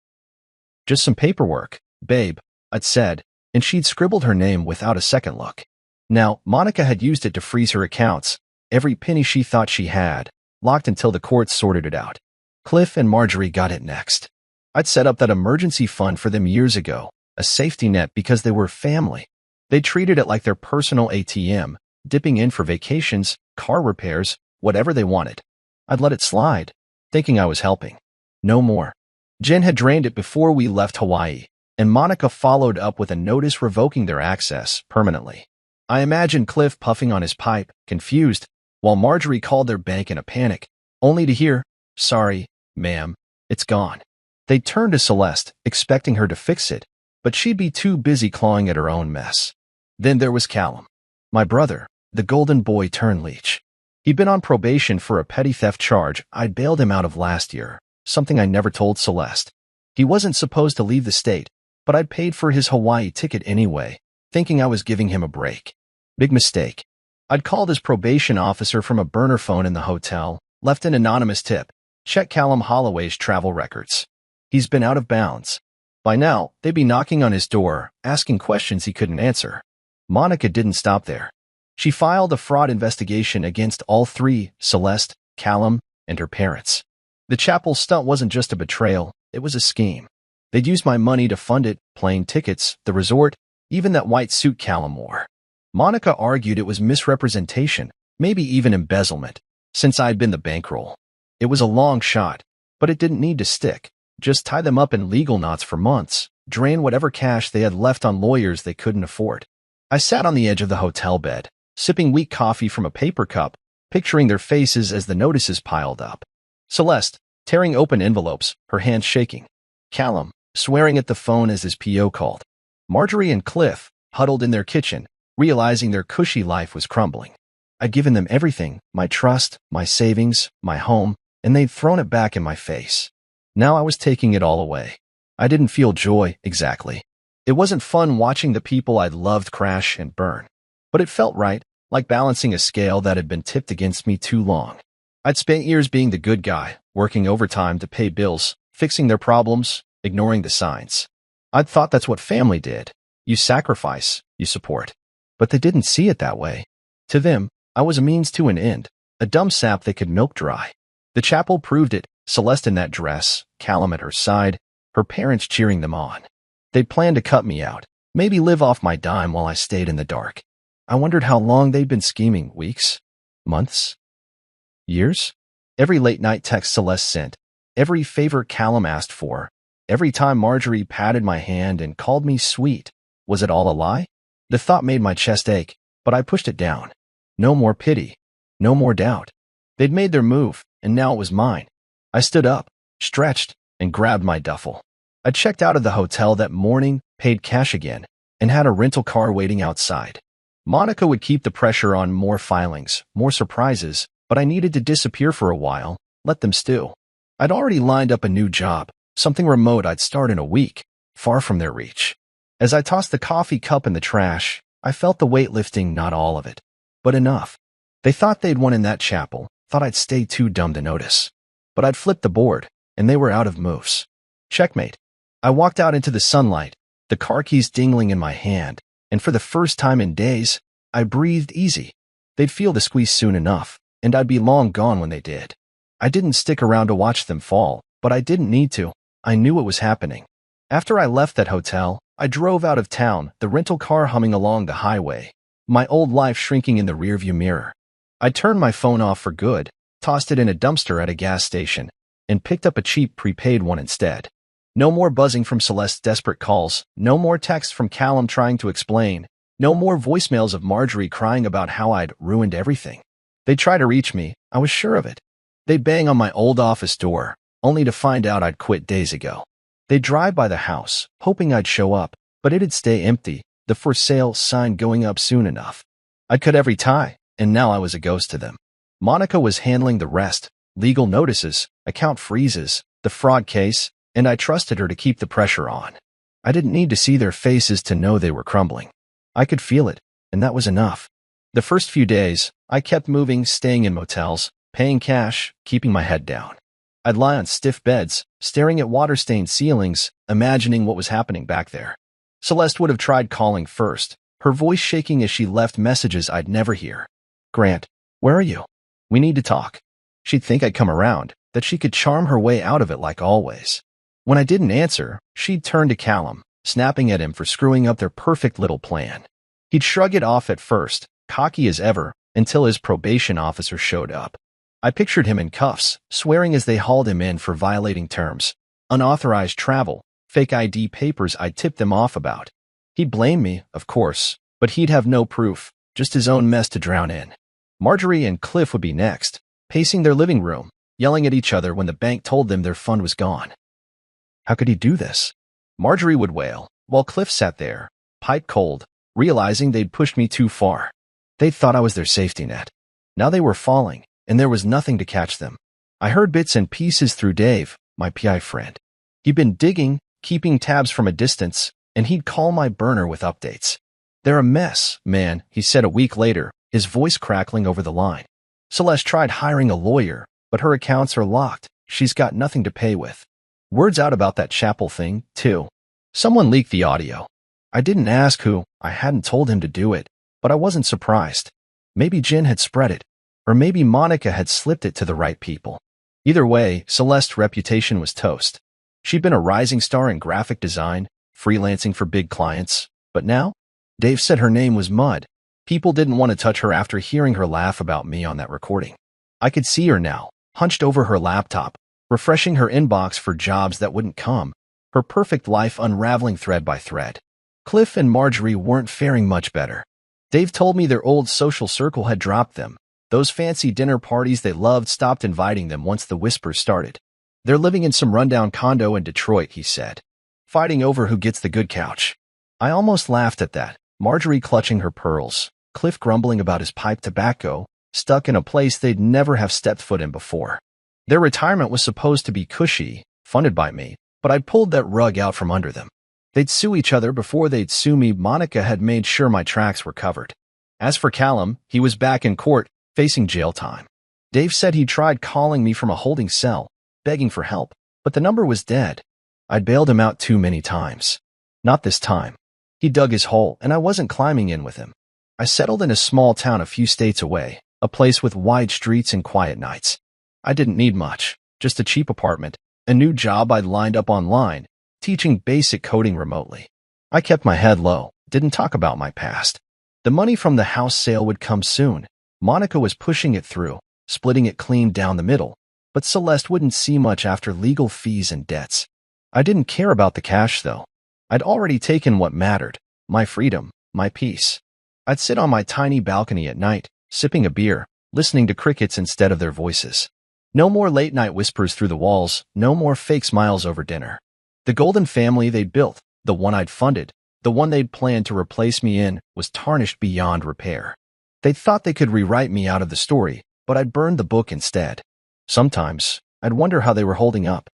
Just some paperwork, babe, I'd said, and she'd scribbled her name without a second look. Now, Monica had used it to freeze her accounts, every penny she thought she had, locked until the courts sorted it out. Cliff and Marjorie got it next. I'd set up that emergency fund for them years ago, a safety net because they were family. They treated it like their personal ATM, dipping in for vacations, car repairs, whatever they wanted. I'd let it slide, thinking I was helping. No more. Jen had drained it before we left Hawaii, and Monica followed up with a notice revoking their access permanently. I imagined Cliff puffing on his pipe, confused, while Marjorie called their bank in a panic, only to hear, sorry, ma'am, it's gone. They turned to Celeste, expecting her to fix it, but she'd be too busy clawing at her own mess. Then there was Callum, my brother, the golden boy turned leech. He'd been on probation for a petty theft charge I'd bailed him out of last year, something I never told Celeste. He wasn't supposed to leave the state, but I'd paid for his Hawaii ticket anyway, thinking I was giving him a break. Big mistake. I'd called his probation officer from a burner phone in the hotel, left an anonymous tip, check Callum Holloway's travel records. He's been out of bounds. By now, they'd be knocking on his door, asking questions he couldn't answer. Monica didn't stop there. She filed a fraud investigation against all three, Celeste, Callum, and her parents. The chapel stunt wasn't just a betrayal, it was a scheme. They'd used my money to fund it, plane tickets, the resort, even that white suit Callum wore. Monica argued it was misrepresentation, maybe even embezzlement, since I'd been the bankroll. It was a long shot, but it didn't need to stick. Just tie them up in legal knots for months, drain whatever cash they had left on lawyers they couldn't afford. I sat on the edge of the hotel bed, sipping weak coffee from a paper cup, picturing their faces as the notices piled up. Celeste, tearing open envelopes, her hands shaking. Callum, swearing at the phone as his PO called. Marjorie and Cliff, huddled in their kitchen, realizing their cushy life was crumbling. I'd given them everything, my trust, my savings, my home, and they'd thrown it back in my face. Now I was taking it all away. I didn't feel joy, exactly. It wasn't fun watching the people I'd loved crash and burn. But it felt right, like balancing a scale that had been tipped against me too long. I'd spent years being the good guy, working overtime to pay bills, fixing their problems, ignoring the signs. I'd thought that's what family did. You sacrifice, you support. But they didn't see it that way. To them, I was a means to an end, a dumb sap they could milk dry. The chapel proved it, Celeste in that dress, Callum at her side, her parents cheering them on. They'd planned to cut me out, maybe live off my dime while I stayed in the dark. I wondered how long they'd been scheming, weeks, months, years? Every late-night text Celeste sent, every favor Callum asked for, every time Marjorie patted my hand and called me sweet. Was it all a lie? The thought made my chest ache, but I pushed it down. No more pity, no more doubt. They'd made their move, and now it was mine. I stood up, stretched, and grabbed my duffel. I checked out of the hotel that morning, paid cash again, and had a rental car waiting outside. Monica would keep the pressure on more filings, more surprises, but I needed to disappear for a while, let them stew. I'd already lined up a new job, something remote I'd start in a week, far from their reach. As I tossed the coffee cup in the trash, I felt the weight lifting, not all of it, but enough. They thought they'd won in that chapel, thought I'd stay too dumb to notice. But I'd flipped the board, and they were out of moves. Checkmate. I walked out into the sunlight, the car keys dingling in my hand, and for the first time in days, I breathed easy. They'd feel the squeeze soon enough, and I'd be long gone when they did. I didn't stick around to watch them fall, but I didn't need to. I knew it was happening. After I left that hotel, I drove out of town, the rental car humming along the highway, my old life shrinking in the rearview mirror. I turned my phone off for good, tossed it in a dumpster at a gas station, and picked up a cheap prepaid one instead. No more buzzing from Celeste's desperate calls, no more texts from Callum trying to explain, no more voicemails of Marjorie crying about how I'd ruined everything. They'd try to reach me, I was sure of it. They'd bang on my old office door, only to find out I'd quit days ago. They'd drive by the house, hoping I'd show up, but it'd stay empty, the for sale sign going up soon enough. I'd cut every tie, and now I was a ghost to them. Monica was handling the rest, legal notices, account freezes, the fraud case, and I trusted her to keep the pressure on. I didn't need to see their faces to know they were crumbling. I could feel it, and that was enough. The first few days, I kept moving, staying in motels, paying cash, keeping my head down. I'd lie on stiff beds, staring at water-stained ceilings, imagining what was happening back there. Celeste would have tried calling first, her voice shaking as she left messages I'd never hear. "Grant, where are you? We need to talk." She'd think I'd come around, that she could charm her way out of it like always. When I didn't answer, she'd turn to Callum, snapping at him for screwing up their perfect little plan. He'd shrug it off at first, cocky as ever, until his probation officer showed up. I pictured him in cuffs, swearing as they hauled him in for violating terms, unauthorized travel, fake ID papers I'd tipped them off about. He'd blame me, of course, but he'd have no proof, just his own mess to drown in. Marjorie and Cliff would be next, pacing their living room, yelling at each other when the bank told them their fund was gone. How could he do this? Marjorie would wail, while Cliff sat there, pipe cold, realizing they'd pushed me too far. They'd thought I was their safety net. Now they were falling, and there was nothing to catch them. I heard bits and pieces through Dave, my PI friend. He'd been digging, keeping tabs from a distance, and he'd call my burner with updates. "They're a mess, man," he said a week later, his voice crackling over the line. "Celeste tried hiring a lawyer, but her accounts are locked. She's got nothing to pay with." Word's out about that chapel thing, too. Someone leaked the audio. I didn't ask who, I hadn't told him to do it, but I wasn't surprised. Maybe Jen had spread it, or maybe Monica had slipped it to the right people. Either way, Celeste's reputation was toast. She'd been a rising star in graphic design, freelancing for big clients, but now? Dave said her name was mud. People didn't want to touch her after hearing her laugh about me on that recording. I could see her now, hunched over her laptop, refreshing her inbox for jobs that wouldn't come, her perfect life unraveling thread by thread. Cliff and Marjorie weren't faring much better. Dave told me their old social circle had dropped them. Those fancy dinner parties they loved stopped inviting them once the whispers started. They're living in some rundown condo in Detroit, he said, fighting over who gets the good couch. I almost laughed at that, Marjorie clutching her pearls, Cliff grumbling about his pipe tobacco, stuck in a place they'd never have stepped foot in before. Their retirement was supposed to be cushy, funded by me, but I'd pulled that rug out from under them. They'd sue each other before they'd sue me. Monica had made sure my tracks were covered. As for Callum, he was back in court, facing jail time. Dave said he tried calling me from a holding cell, begging for help, but the number was dead. I'd bailed him out too many times. Not this time. He dug his hole, and I wasn't climbing in with him. I settled in a small town a few states away, a place with wide streets and quiet nights. I didn't need much, just a cheap apartment, a new job I'd lined up online, teaching basic coding remotely. I kept my head low, didn't talk about my past. The money from the house sale would come soon. Monica was pushing it through, splitting it clean down the middle, but Celeste wouldn't see much after legal fees and debts. I didn't care about the cash, though. I'd already taken what mattered, my freedom, my peace. I'd sit on my tiny balcony at night, sipping a beer, listening to crickets instead of their voices. No more late-night whispers through the walls, no more fake smiles over dinner. The golden family they'd built, the one I'd funded, the one they'd planned to replace me in, was tarnished beyond repair. They'd thought they could rewrite me out of the story, but I'd burned the book instead. Sometimes, I'd wonder how they were holding up.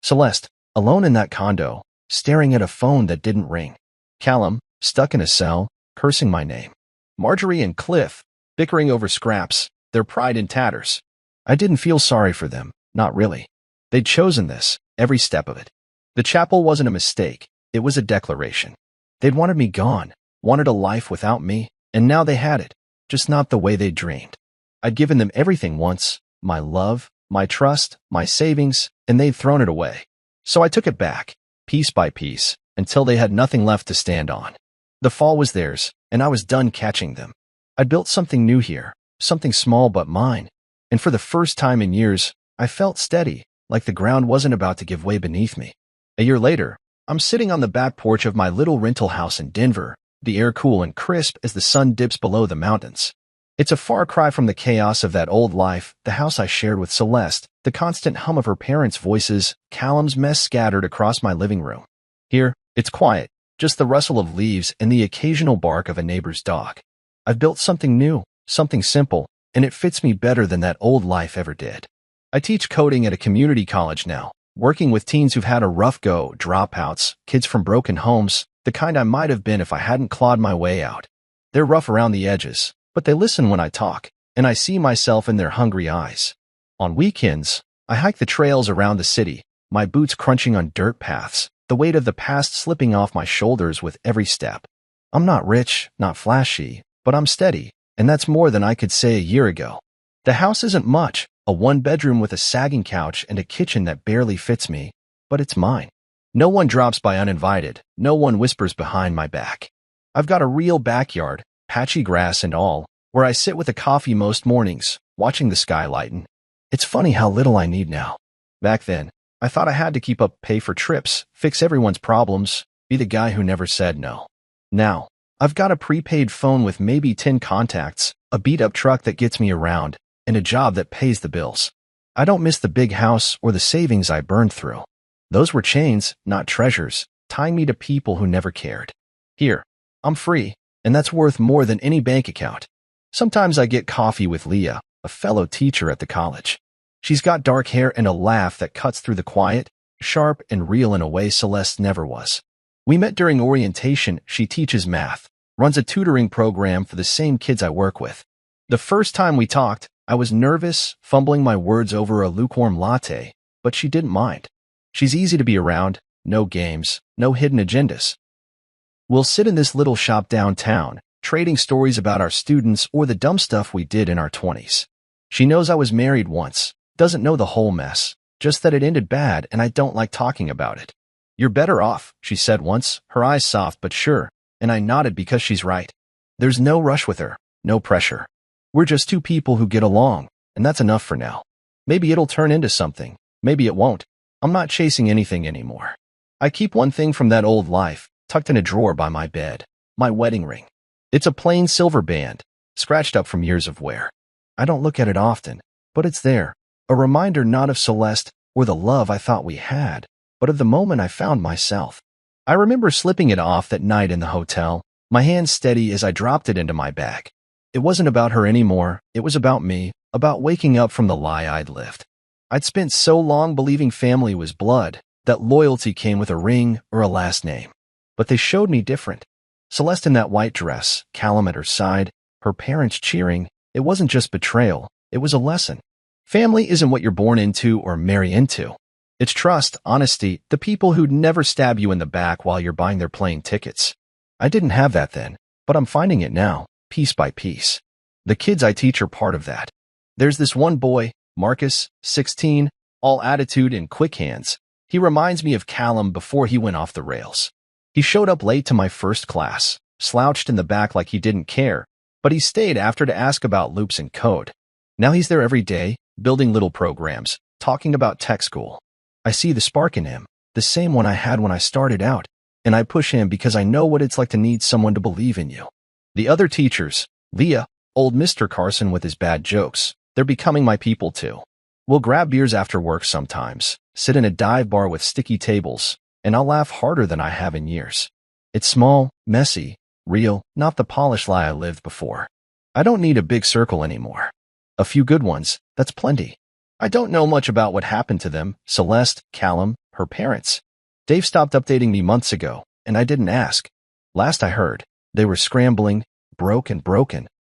Celeste, alone in that condo, staring at a phone that didn't ring. Callum, stuck in a cell, cursing my name. Marjorie and Cliff, bickering over scraps, their pride in tatters. I didn't feel sorry for them, not really. They'd chosen this, every step of it. The chapel wasn't a mistake, it was a declaration. They'd wanted me gone, wanted a life without me, and now they had it, just not the way they dreamed. I'd given them everything once, my love, my trust, my savings, and they'd thrown it away. So I took it back, piece by piece, until they had nothing left to stand on. The fall was theirs, and I was done catching them. I'd built something new here, something small but mine, and for the first time in years, I felt steady, like the ground wasn't about to give way beneath me. A year later, I'm sitting on the back porch of my little rental house in Denver, the air cool and crisp as the sun dips below the mountains. It's a far cry from the chaos of that old life, the house I shared with Celeste, the constant hum of her parents' voices, Callum's mess scattered across my living room. Here, it's quiet, just the rustle of leaves and the occasional bark of a neighbor's dog. I've built something new, something simple, and it fits me better than that old life ever did. I teach coding at a community college now, working with teens who've had a rough go, dropouts, kids from broken homes, the kind I might have been if I hadn't clawed my way out. They're rough around the edges, but they listen when I talk, and I see myself in their hungry eyes. On weekends, I hike the trails around the city, my boots crunching on dirt paths, the weight of the past slipping off my shoulders with every step. I'm not rich, not flashy, but I'm steady, and that's more than I could say a year ago. The house isn't much, a one-bedroom with a sagging couch and a kitchen that barely fits me, but it's mine. No one drops by uninvited, no one whispers behind my back. I've got a real backyard, patchy grass and all, where I sit with a coffee most mornings, watching the sky lighten. It's funny how little I need now. Back then, I thought I had to keep up, pay for trips, fix everyone's problems, be the guy who never said no. Now, I've got a prepaid phone with maybe 10 contacts, a beat-up truck that gets me around, and a job that pays the bills. I don't miss the big house or the savings I burned through. Those were chains, not treasures, tying me to people who never cared. Here, I'm free, and that's worth more than any bank account. Sometimes I get coffee with Leah, a fellow teacher at the college. She's got dark hair and a laugh that cuts through the quiet, sharp and real in a way Celeste never was. We met during orientation. She teaches math, runs a tutoring program for the same kids I work with. The first time we talked, I was nervous, fumbling my words over a lukewarm latte, but she didn't mind. She's easy to be around, no games, no hidden agendas. We'll sit in this little shop downtown, trading stories about our students or the dumb stuff we did in our 20s. She knows I was married once, doesn't know the whole mess, just that it ended bad and I don't like talking about it. You're better off, she said once, her eyes soft but sure, and I nodded because she's right. There's no rush with her, no pressure. We're just two people who get along, and that's enough for now. Maybe it'll turn into something, maybe it won't. I'm not chasing anything anymore. I keep one thing from that old life, tucked in a drawer by my bed, my wedding ring. It's a plain silver band, scratched up from years of wear. I don't look at it often, but it's there, a reminder not of Celeste or the love I thought we had, but of the moment I found myself. I remember slipping it off that night in the hotel, my hand steady as I dropped it into my bag. It wasn't about her anymore, it was about me, about waking up from the lie I'd lived. I'd spent so long believing family was blood, that loyalty came with a ring or a last name. But they showed me different. Celeste in that white dress, Callum at her side, her parents cheering, it wasn't just betrayal, it was a lesson. Family isn't what you're born into or marry into. It's trust, honesty, the people who'd never stab you in the back while you're buying their plane tickets. I didn't have that then, but I'm finding it now, piece by piece. The kids I teach are part of that. There's this one boy, Marcus, 16, all attitude and quick hands. He reminds me of Callum before he went off the rails. He showed up late to my first class, slouched in the back like he didn't care, but he stayed after to ask about loops and code. Now he's there every day, building little programs, talking about tech school. I see the spark in him, the same one I had when I started out, and I push him because I know what it's like to need someone to believe in you. The other teachers, Leah, old Mr. Carson with his bad jokes, they're becoming my people too. We'll grab beers after work sometimes, sit in a dive bar with sticky tables, and I'll laugh harder than I have in years. It's small, messy, real, not the polished lie I lived before. I don't need a big circle anymore. A few good ones, that's plenty. I don't know much about what happened to them, Celeste, Callum, her parents. Dave stopped updating me months ago, and I didn't ask. Last I heard, they were scrambling, broken,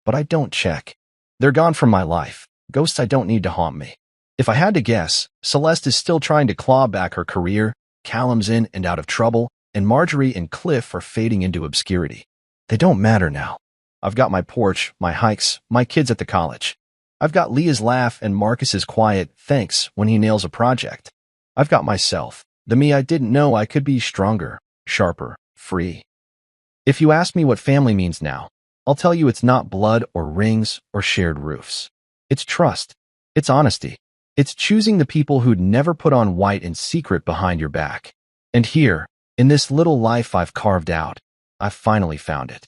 but I don't check. They're gone from my life, ghosts I don't need to haunt me. If I had to guess, Celeste is still trying to claw back her career, Callum's in and out of trouble, and Marjorie and Cliff are fading into obscurity. They don't matter now. I've got my porch, my hikes, my kids at the college. I've got Leah's laugh and Marcus's quiet thanks when he nails a project. I've got myself, the me I didn't know I could be stronger, sharper, free. If you ask me what family means now, I'll tell you it's not blood or rings or shared roofs. It's trust. It's honesty. It's choosing the people who'd never put on white in secret behind your back. And here, in this little life I've carved out, I've finally found it.